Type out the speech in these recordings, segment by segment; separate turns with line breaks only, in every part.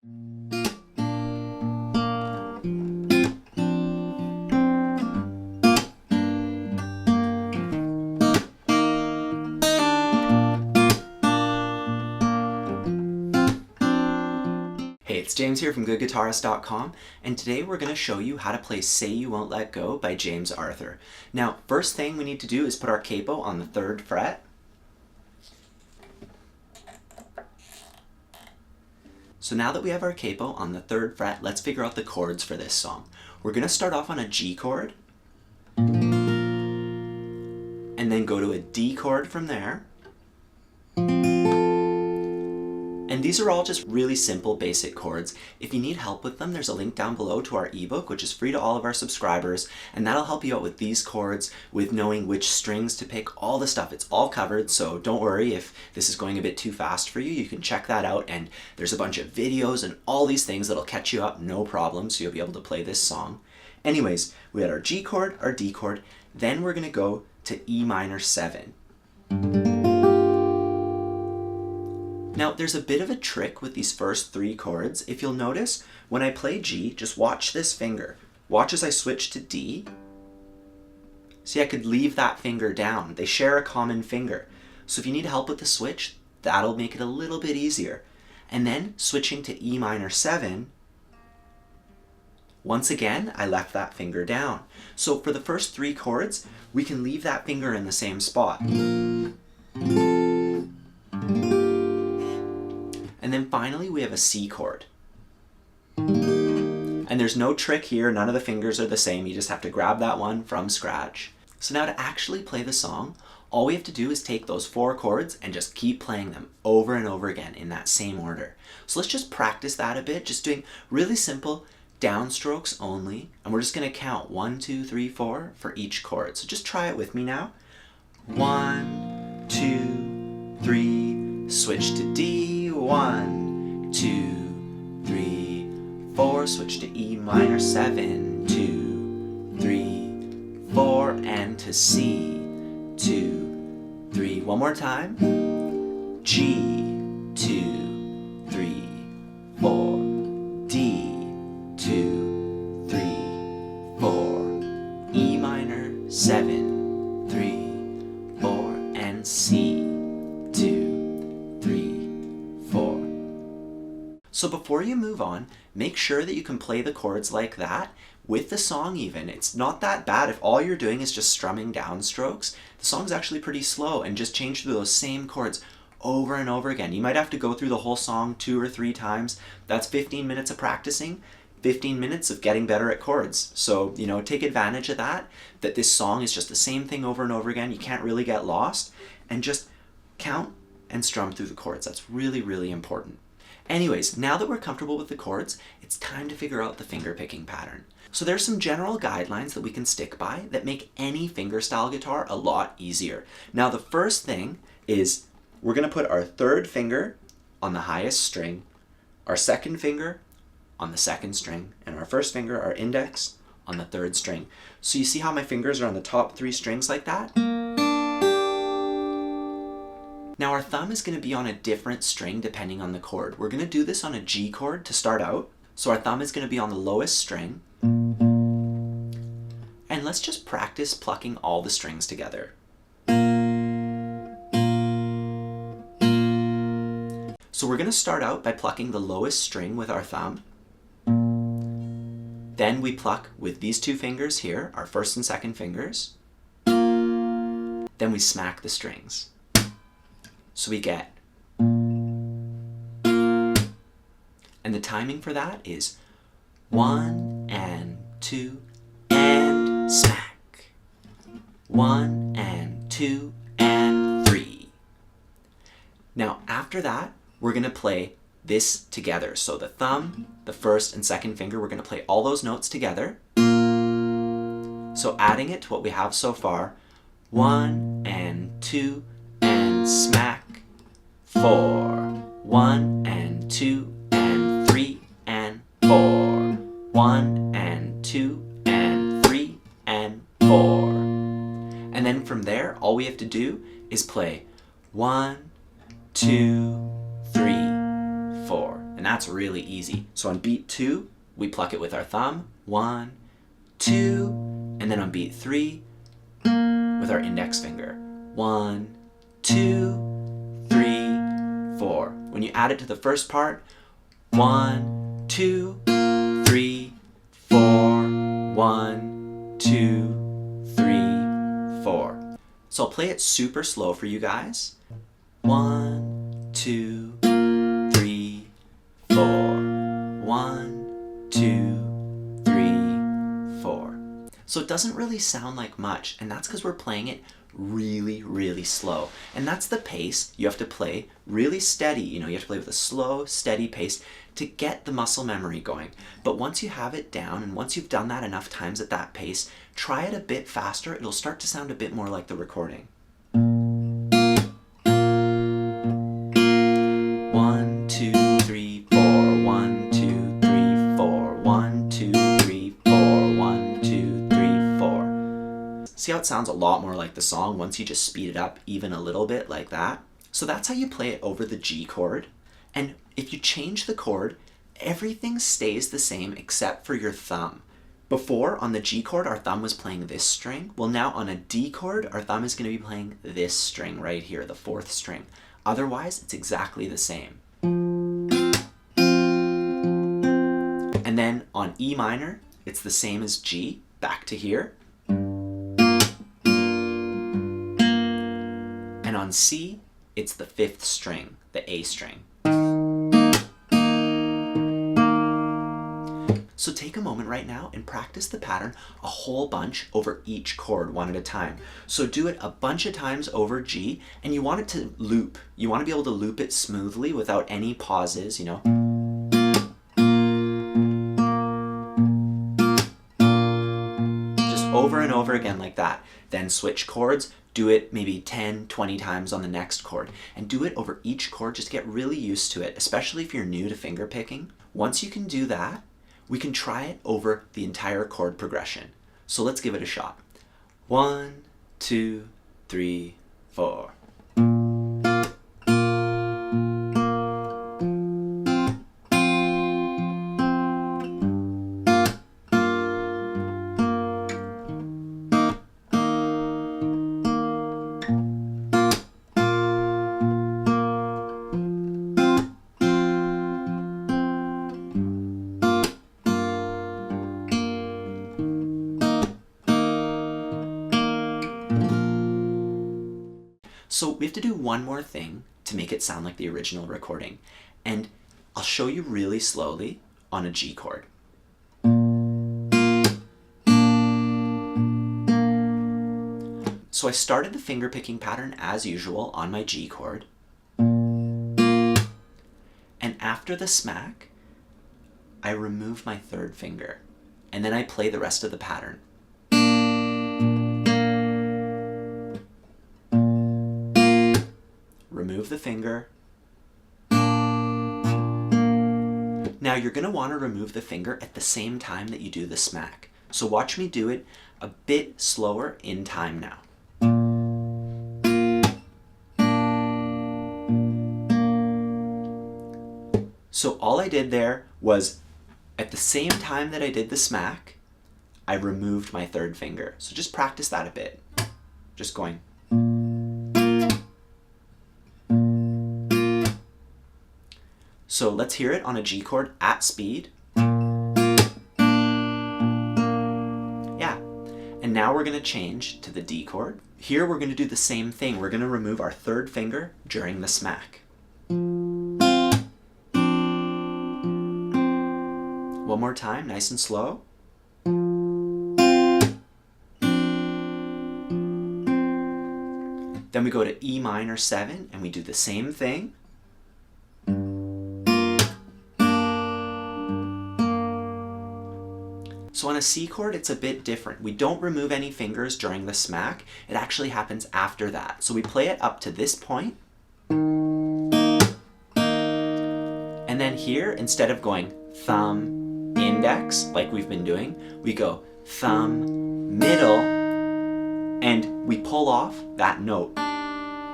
Hey, it's James here from GoodGuitarist.com, and today we're going to show you how to play Say You Won't Let Go by James Arthur. Now, first thing we need to do is put our capo on the 3rd fret. So now that we have our capo on the 3rd fret, let's figure out the chords for this song. We're going to start off on a G chord, and then go to a D chord from there. And these are all just really simple basic chords. If you need help with them, there's a link down below to our ebook, which is free to all of our subscribers, and that'll help you out with these chords, with knowing which strings to pick, all the stuff. It's all covered, so don't worry if this is going a bit too fast for you. You can check that out, and there's a bunch of videos and all these things that'll catch you up, no problem, so you'll be able to play this song. Anyways, we had our G chord, our D chord, then we're going to go to E minor 7. Now, there's a bit of a trick with these first 3 chords. If you'll notice, when I play G, just watch this finger. Watch as I switch to D. See, I could leave that finger down. They share a common finger. So if you need help with the switch, that'll make it a little bit easier. And then switching to E minor 7, once again, I left that finger down. So for the first 3 chords, we can leave that finger in the same spot. And then finally, we have a C chord. And there's no trick here, none of the fingers are the same, you just have to grab that one from scratch. So now to actually play the song, all we have to do is take those 4 chords and just keep playing them over and over again in that same order. So let's just practice that a bit, just doing really simple downstrokes only, and we're just going to count 1, 2, 3, 4 for each chord. So just try it with me now. 1, 2, 3, switch to D. 1, 2, 3, 4, switch to E minor 7, 2, 3, 4, and to C, 2, 3, one more time, G, 2, 3, 4, D, 2, 3, 4, E minor 7, 3, 4, and C, 2, 3, 4. So before you move on, make sure that you can play the chords like that with the song even. It's not that bad if all you're doing is just strumming downstrokes. The song's actually pretty slow, and just change through those same chords over and over again. You might have to go through the whole song 2 or 3 times. That's 15 minutes of practicing, 15 minutes of getting better at chords. So, you know, take advantage of that this song is just the same thing over and over again. You can't really get lost, and just count and strum through the chords. That's really, really important. Anyways, now that we're comfortable with the chords, it's time to figure out the finger picking pattern. So there's some general guidelines that we can stick by that make any fingerstyle guitar a lot easier. Now the first thing is we're going to put our 3rd finger on the highest string, our 2nd finger on the 2nd string, and our 1st finger, our index, on the 3rd string. So you see how my fingers are on the top 3 strings like that? Now our thumb is going to be on a different string depending on the chord. We're going to do this on a G chord to start out. So our thumb is going to be on the lowest string. And let's just practice plucking all the strings together. So we're going to start out by plucking the lowest string with our thumb. Then we pluck with these 2 fingers here, our 1st and 2nd fingers. Then we smack the strings. So we get, and the timing for that is 1 and 2 and smack, 1 and 2 and 3. Now after that, we're going to play this together. So the thumb, the 1st and 2nd finger, we're going to play all those notes together. So adding it to what we have so far, 1 and 2 and smack, 4, 1 and 2 and 3 and 4, 1 and 2 and 3 and 4. And then from there, all we have to do is play 1, 2, 3, 4. And that's really easy. So on beat 2, we pluck it with our thumb. 1, 2, and then on beat 3, with our index finger. 1, 2, 3, 4. When you add it to the first part, 1, 2, 3, 4, 1, 2, 3, 4. So I'll play it super slow for you guys. 1, 2, 3, 4. 1, 2, 3, 4. So it doesn't really sound like much, and that's because we're playing it really, really slow. And that's the pace you have to play really steady. You know, you have to play with a slow, steady pace to get the muscle memory going. But once you have it down, and once you've done that enough times at that pace, try it a bit faster. It'll start to sound a bit more like the recording. 1, 2, 3, 4. 1, 2, 3, 4. 1, 2, 3, 4. 1, 2, 3, 4. See how it sounds a lot more like the song once you just speed it up even a little bit like that? So that's how you play it over the G chord. And if you change the chord, everything stays the same except for your thumb. Before, on the G chord, our thumb was playing this string. Well, now on a D chord, our thumb is going to be playing this string right here, the 4th string. Otherwise, it's exactly the same. And then on E minor, it's the same as G, back to here. And on C, it's the 5th string, the A string. So take a moment right now and practice the pattern a whole bunch over each chord one at a time. So do it a bunch of times over G, and you want it to loop. You want to be able to loop it smoothly without any pauses, you know. Just over and over again like that. Then switch chords. Do it maybe 10, 20 times on the next chord. And do it over each chord. Just get really used to it, especially if you're new to finger picking. Once you can do that, we can try it over the entire chord progression. So let's give it a shot. 1, 2, 3, 4. So we have to do one more thing to make it sound like the original recording. And I'll show you really slowly on a G chord. So I started the finger picking pattern as usual on my G chord. And after the smack, I remove my 3rd finger. And then I play the rest of the pattern. Remove the finger. Now you're going to want to remove the finger at the same time that you do the smack. So watch me do it a bit slower in time now. So all I did there was, at the same time that I did the smack, I removed my 3rd finger. So just practice that a bit. Just going. So let's hear it on a G chord at speed. Yeah. And now we're going to change to the D chord. Here we're going to do the same thing. We're going to remove our 3rd finger during the smack. One more time, nice and slow. Then we go to E minor 7 and we do the same thing. So on a C chord, it's a bit different. We don't remove any fingers during the smack. It actually happens after that. So we play it up to this point. And then here, instead of going thumb, index, like we've been doing, we go thumb, middle, and we pull off that note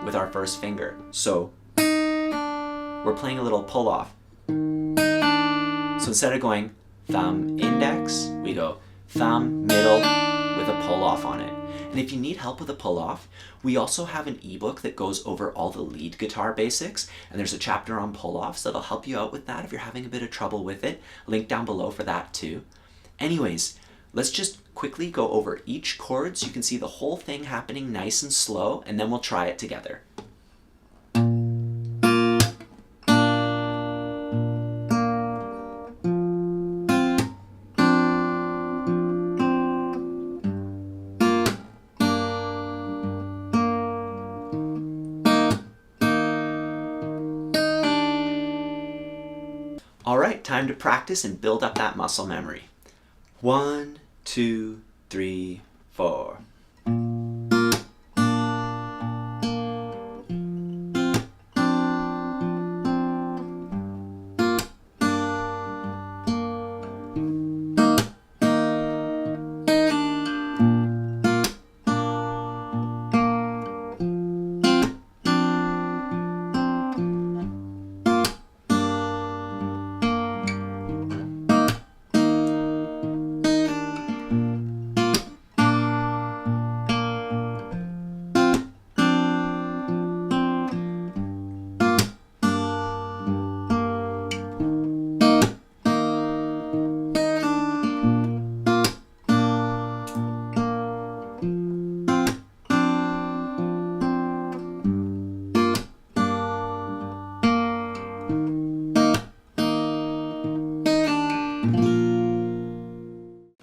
with our 1st finger. So we're playing a little pull off. So instead of going thumb, index, we go thumb, middle, with a pull off on it. And if you need help with a pull off, we also have an ebook that goes over all the lead guitar basics, and there's a chapter on pull offs that'll help you out with that if you're having a bit of trouble with it. Link down below for that too. Anyways, let's just quickly go over each chord so you can see the whole thing happening nice and slow, and then we'll try it together. All right, time to practice and build up that muscle memory. 1, 2, 3, 4.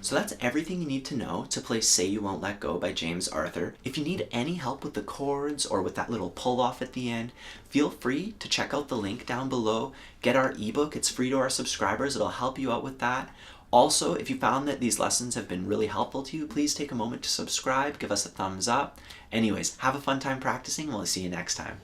So that's everything you need to know to play Say You Won't Let Go by James Arthur. If you need any help with the chords or with that little pull off at the end, feel free to check out the link down below. Get our ebook, it's free to our subscribers, it'll help you out with that. Also, if you found that these lessons have been really helpful to you, please take a moment to subscribe, give us a thumbs up. Anyways, have a fun time practicing, we'll see you next time.